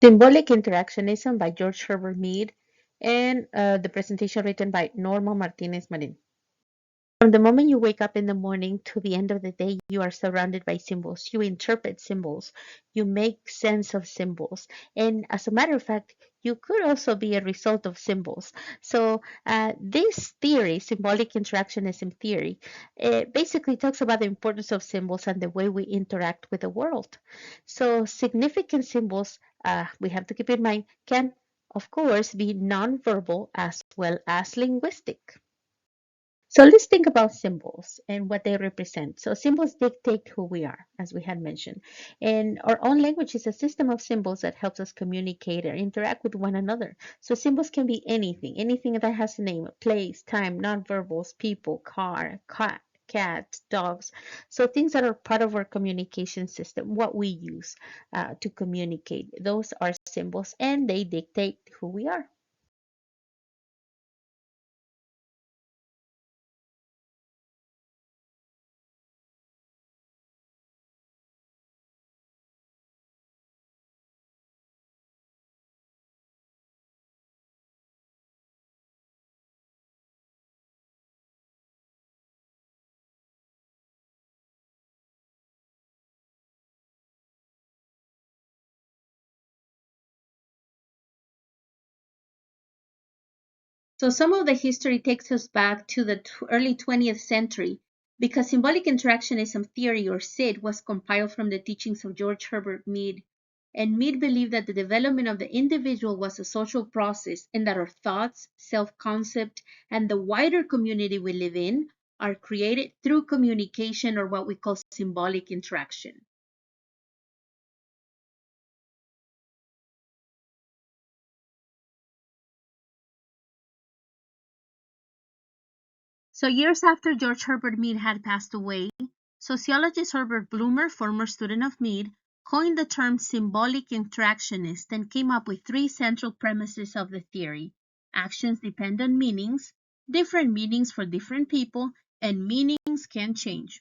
Symbolic Interactionism by George Herbert Mead, and the presentation written by Norma Martinez Marin. From the moment you wake up in the morning to the end of the day, you are surrounded by symbols. You interpret symbols. You make sense of symbols. And as a matter of fact, you could also be a result of symbols. So, this theory, symbolic interactionism theory, basically talks about the importance of symbols and the way we interact with the world. So, significant symbols, we have to keep in mind, can, of course, be nonverbal as well as linguistic. So let's think about symbols and what they represent. So symbols dictate who we are, as we had mentioned. And our own language is a system of symbols that helps us communicate or interact with one another. So symbols can be anything, anything that has a name, a place, time, nonverbals, people, car, cats, dogs. So things that are part of our communication system, what we use to communicate. Those are symbols and they dictate who we are. So some of the history takes us back to the early 20th century because symbolic interactionism theory, or SID, was compiled from the teachings of George Herbert Mead. And Mead believed that the development of the individual was a social process and that our thoughts, self-concept, and the wider community we live in are created through communication, or what we call symbolic interaction. So years after George Herbert Mead had passed away, sociologist Herbert Blumer, former student of Mead, coined the term symbolic interactionist and came up with three central premises of the theory. Actions depend on meanings, different meanings for different people, and meanings can change.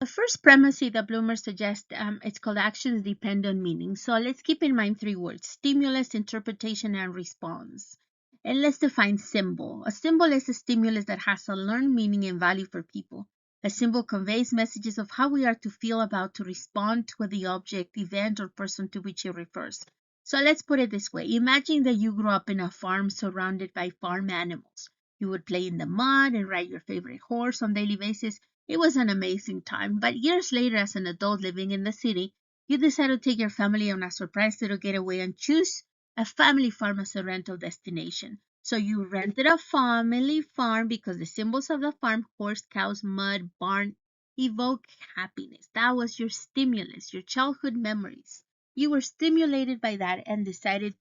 The first premise that Bloomer suggests, it's called actions depend on meaning. So let's keep in mind three words: stimulus, interpretation, and response. And let's define symbol. A symbol is a stimulus that has a learned meaning and value for people. A symbol conveys messages of how we are to feel about, to respond to the object, event, or person to which it refers. So let's put it this way. Imagine that you grew up in a farm surrounded by farm animals. You would play in the mud and ride your favorite horse on a daily basis. It was an amazing time, but years later, as an adult living in the city, you decide to take your family on a surprise little getaway and choose a family farm as a rental destination. So you rented a family farm because the symbols of the farm, horse, cows, mud, barn, evoke happiness. That was your stimulus, your childhood memories. You were stimulated by that and decided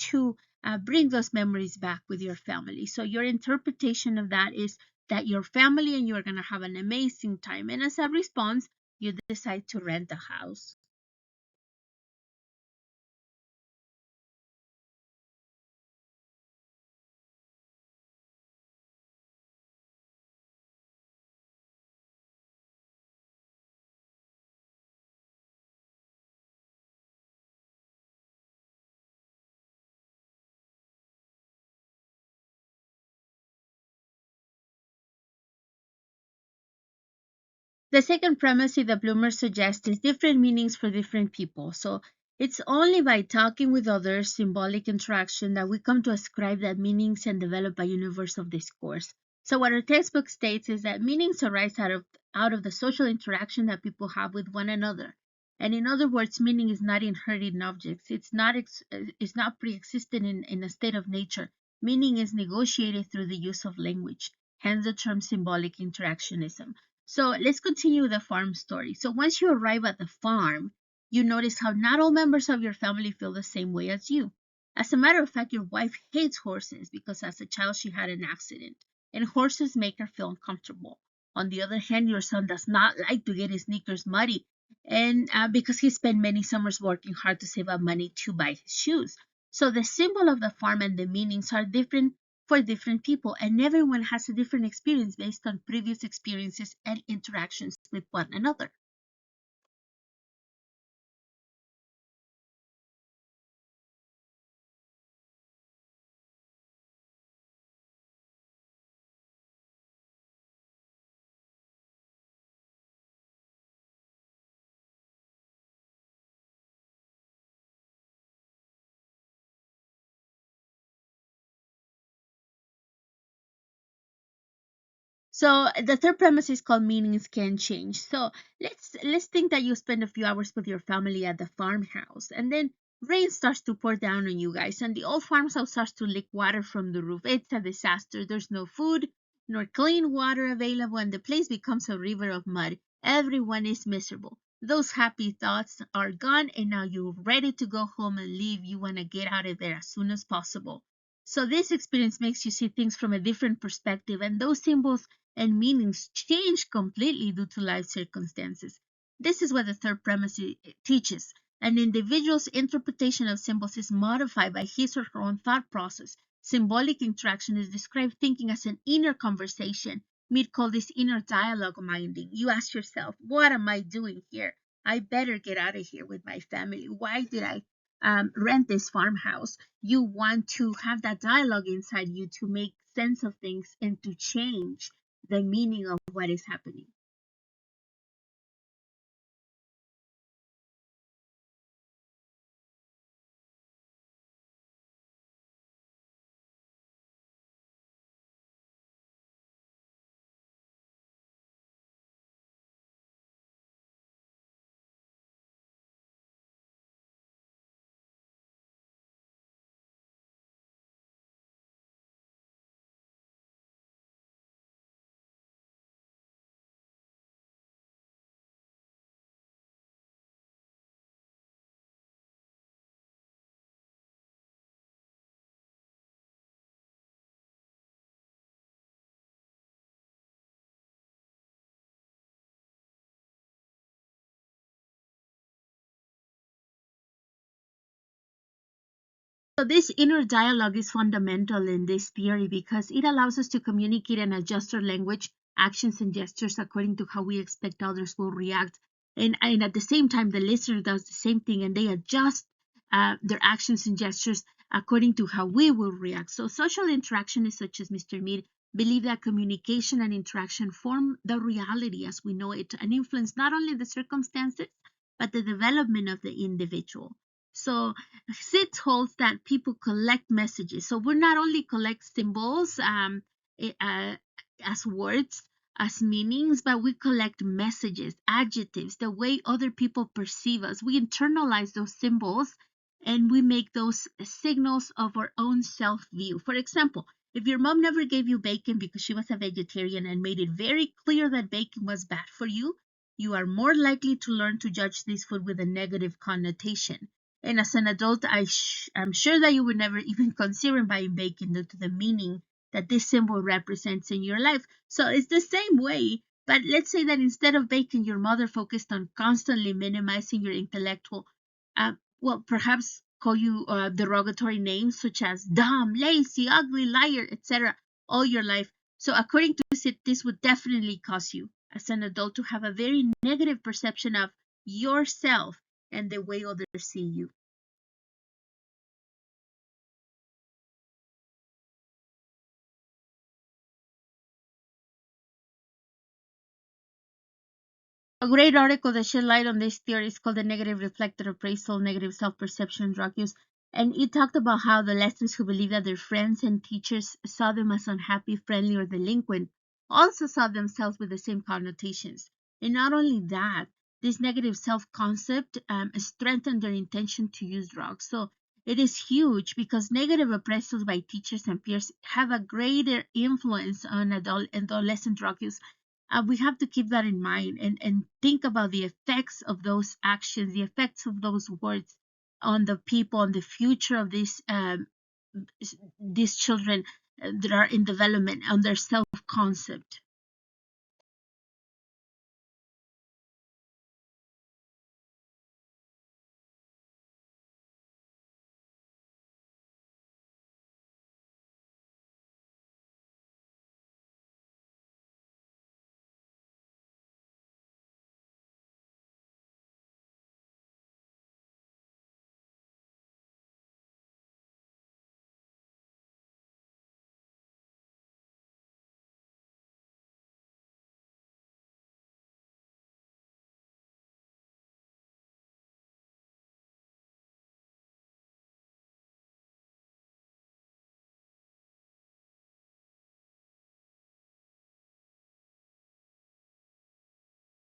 to bring those memories back with your family. So your interpretation of that is that your family and you are going to have an amazing time. And as a response, you decide to rent a house. The second premise that Bloomer suggests is different meanings for different people. So it's only by talking with others, symbolic interaction, that we come to ascribe that meanings and develop a universe of discourse. So what our textbook states is that meanings arise out of the social interaction that people have with one another. And in other words, meaning is not inherent in objects. It's not pre-existent in a state of nature. Meaning is negotiated through the use of language. Hence the term symbolic interactionism. So let's continue the farm story. So once you arrive at the farm, you notice how not all members of your family feel the same way as you. As a matter of fact, your wife hates horses because as a child she had an accident, and horses make her feel uncomfortable. On the other hand, your son does not like to get his sneakers muddy, and because he spent many summers working hard to save up money to buy his shoes. So the symbol of the farm and the meanings are different for different people, and everyone has a different experience based on previous experiences and interactions with one another. So the third premise is called meanings can change. So let's think that you spend a few hours with your family at the farmhouse, and then rain starts to pour down on you guys, and the old farmhouse starts to leak water from the roof. It's a disaster. There's no food nor clean water available, and the place becomes a river of mud. Everyone is miserable. Those happy thoughts are gone, and now you're ready to go home and leave. You want to get out of there as soon as possible. So this experience makes you see things from a different perspective, and those symbols and meanings change completely due to life circumstances. This is what the third premise teaches. An individual's interpretation of symbols is modified by his or her own thought process. Symbolic interaction is described thinking as an inner conversation. Mead called this inner dialogue minding. You ask yourself, what am I doing here? I better get out of here with my family. Why did I rent this farmhouse? You want to have that dialogue inside you to make sense of things and to change the meaning of what is happening. So this inner dialogue is fundamental in this theory because it allows us to communicate and adjust our language, actions, and gestures according to how we expect others will react. And at the same time, the listener does the same thing and they adjust their actions and gestures according to how we will react. So social interactionists such as Mr. Mead believe that communication and interaction form the reality as we know it and influence not only the circumstances, but the development of the individual. So Sid holds that people collect messages. So we not only collect symbols as words, as meanings, but we collect messages, adjectives, the way other people perceive us. We internalize those symbols and we make those signals of our own self view. For example, if your mom never gave you bacon because she was a vegetarian and made it very clear that bacon was bad for you are more likely to learn to judge this food with a negative connotation. And as an adult, I'm sure that you would never even consider buying bacon due to the meaning that this symbol represents in your life. So it's the same way, but let's say that instead of bacon, your mother focused on constantly minimizing your intellectual, well, perhaps call you derogatory names such as dumb, lazy, ugly, liar, etc. all your life. So according to Sid, this would definitely cause you as an adult to have a very negative perception of yourself and the way others see you. A great article that shed light on this theory is called The Negative Reflected Appraisal, Negative Self-Perception, Drug Use. And it talked about how the lessons who believe that their friends and teachers saw them as unhappy, friendly, or delinquent also saw themselves with the same connotations. And not only that, this negative self-concept strengthened their intention to use drugs. So it is huge because negative appraisals by teachers and peers have a greater influence on adolescent drug use. We have to keep that in mind and think about the effects of those actions, the effects of those words on the people, on the future of these children that are in development, on their self-concept.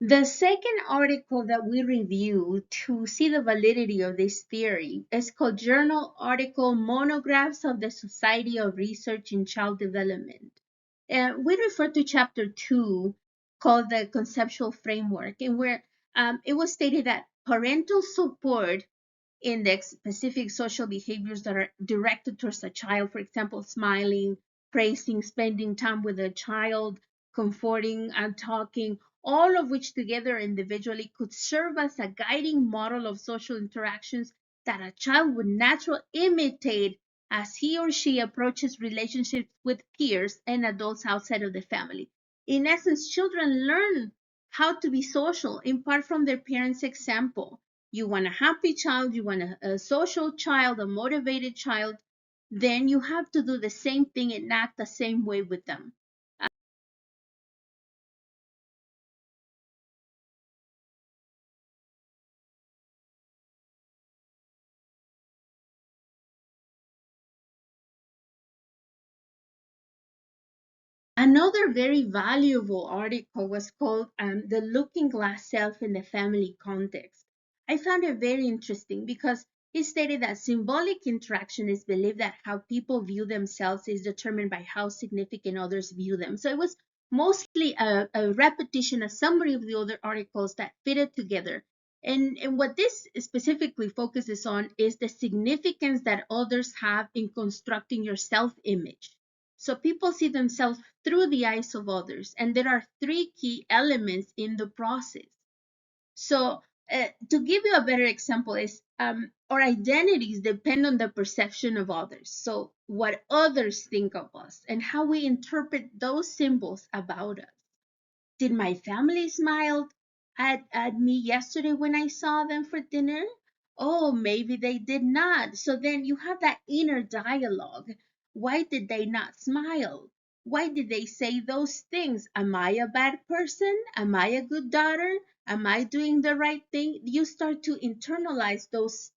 The second article that we review to see the validity of this theory is called Journal Article Monographs of the Society of Research in Child Development. We refer to chapter 2 called the Conceptual Framework, and where it was stated that parental support index specific social behaviors that are directed towards a child, for example, smiling, praising, spending time with a child, comforting, and talking, all of which together individually could serve as a guiding model of social interactions that a child would naturally imitate as he or she approaches relationships with peers and adults outside of the family. In essence, children learn how to be social in part from their parents' example. You want a happy child, you want a social child, a motivated child, then you have to do the same thing and act the same way with them. Another very valuable article was called The Looking Glass Self in the Family Context. I found it very interesting because he stated that symbolic interaction is believed that how people view themselves is determined by how significant others view them. So it was mostly a repetition, a summary of the other articles that fitted together. And what this specifically focuses on is the significance that others have in constructing your self image. So people see themselves through the eyes of others, and there are three key elements in the process. So to give you a better example is our identities depend on the perception of others. So what others think of us and how we interpret those symbols about us. Did my family smile at me yesterday when I saw them for dinner? Oh, maybe they did not. So then you have that inner dialogue. Why did they not smile? Why did they say those things? Am I a bad person? Am I a good daughter? Am I doing the right thing? You start to internalize those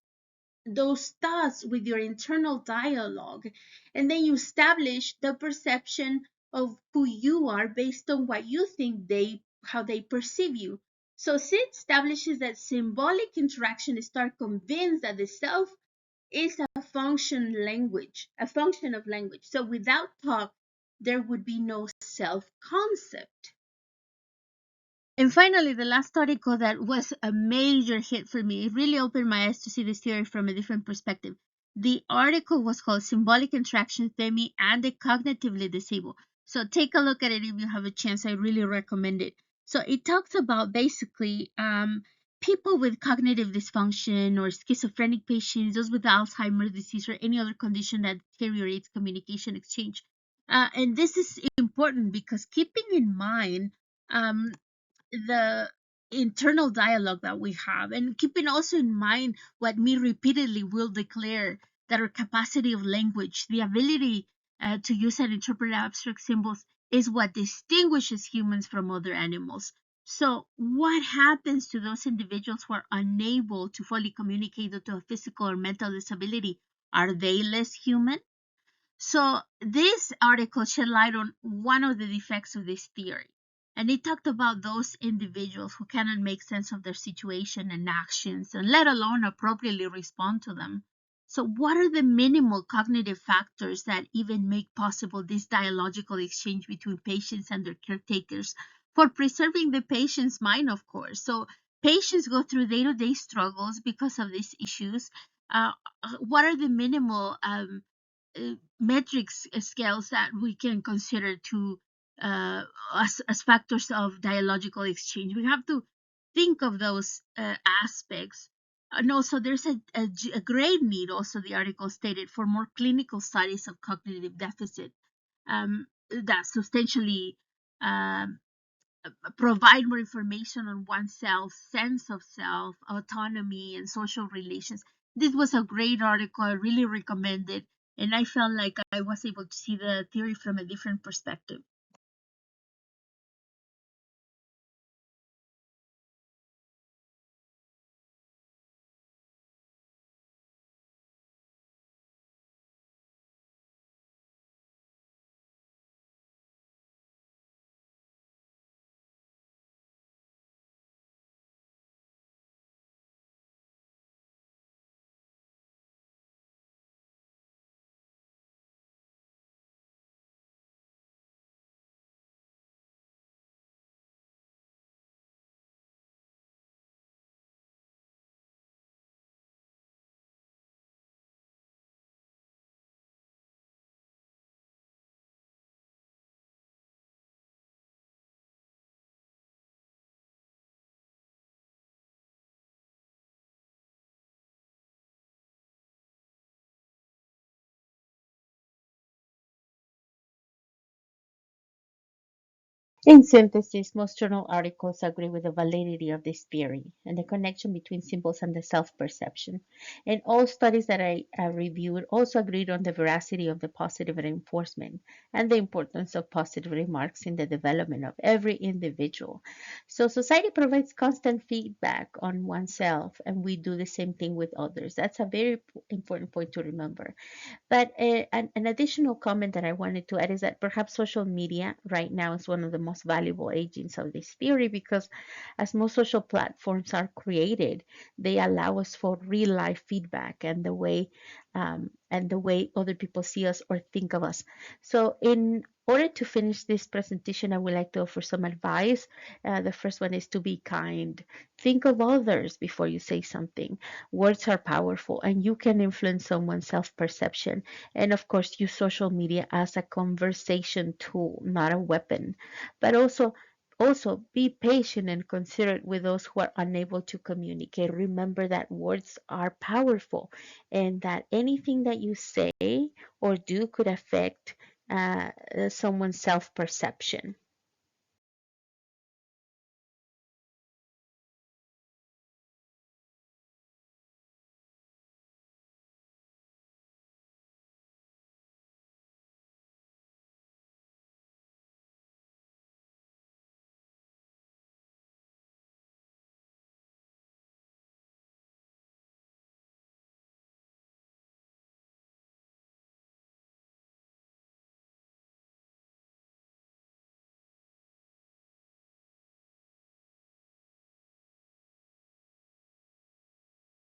thoughts with your internal dialogue, and then you establish the perception of who you are based on what you think how they perceive you. So Sid establishes that symbolic interaction start convinced that the self is a function of language. So without talk there would be no self concept. And finally, the last article that was a major hit for me, it really opened my eyes to see this theory from a different perspective. The article was called Symbolic Interaction Theory and the Cognitively Disabled. So take a look at it if you have a chance. I really recommend it. So it talks about basically people with cognitive dysfunction or schizophrenic patients, those with Alzheimer's disease or any other condition that deteriorates communication exchange. And this is important because keeping in mind um, the internal dialogue that we have, and keeping also in mind what me repeatedly will declare, that our capacity of language, the ability to use and interpret abstract symbols, is what distinguishes humans from other animals. So what happens to those individuals who are unable to fully communicate due to a physical or mental disability? Are they less human? So this article shed light on one of the defects of this theory. And it talked about those individuals who cannot make sense of their situation and actions, and let alone appropriately respond to them. So what are the minimal cognitive factors that even make possible this dialogical exchange between patients and their caretakers for preserving the patient's mind, of course? So patients go through day-to-day struggles because of these issues. What are the minimal metrics scales that we can consider to as factors of dialogical exchange? We have to think of those aspects. And also there's a great need, also the article stated, for more clinical studies of cognitive deficit that substantially um, provide more information on oneself, sense of self, autonomy, and social relations. This was a great article. I really recommend it. And I felt like I was able to see the theory from a different perspective. In synthesis, most journal articles agree with the validity of this theory and the connection between symbols and the self perception. And all studies that I reviewed also agreed on the veracity of the positive reinforcement and the importance of positive remarks in the development of every individual. So, society provides constant feedback on oneself, and we do the same thing with others. That's a very important point to remember. But an additional comment that I wanted to add is that perhaps social media right now is one of the most valuable agents of this theory because as most social platforms are created, they allow us for real life feedback and the way other people see us or think of us. So in order to finish this presentation, I would like to offer some advice. The first one is to be kind. Think of others before you say something. Words are powerful and you can influence someone's self perception. And of course, use social media as a conversation tool, not a weapon. But also be patient and considerate with those who are unable to communicate. Remember that words are powerful and that anything that you say or do could affect someone's self perception.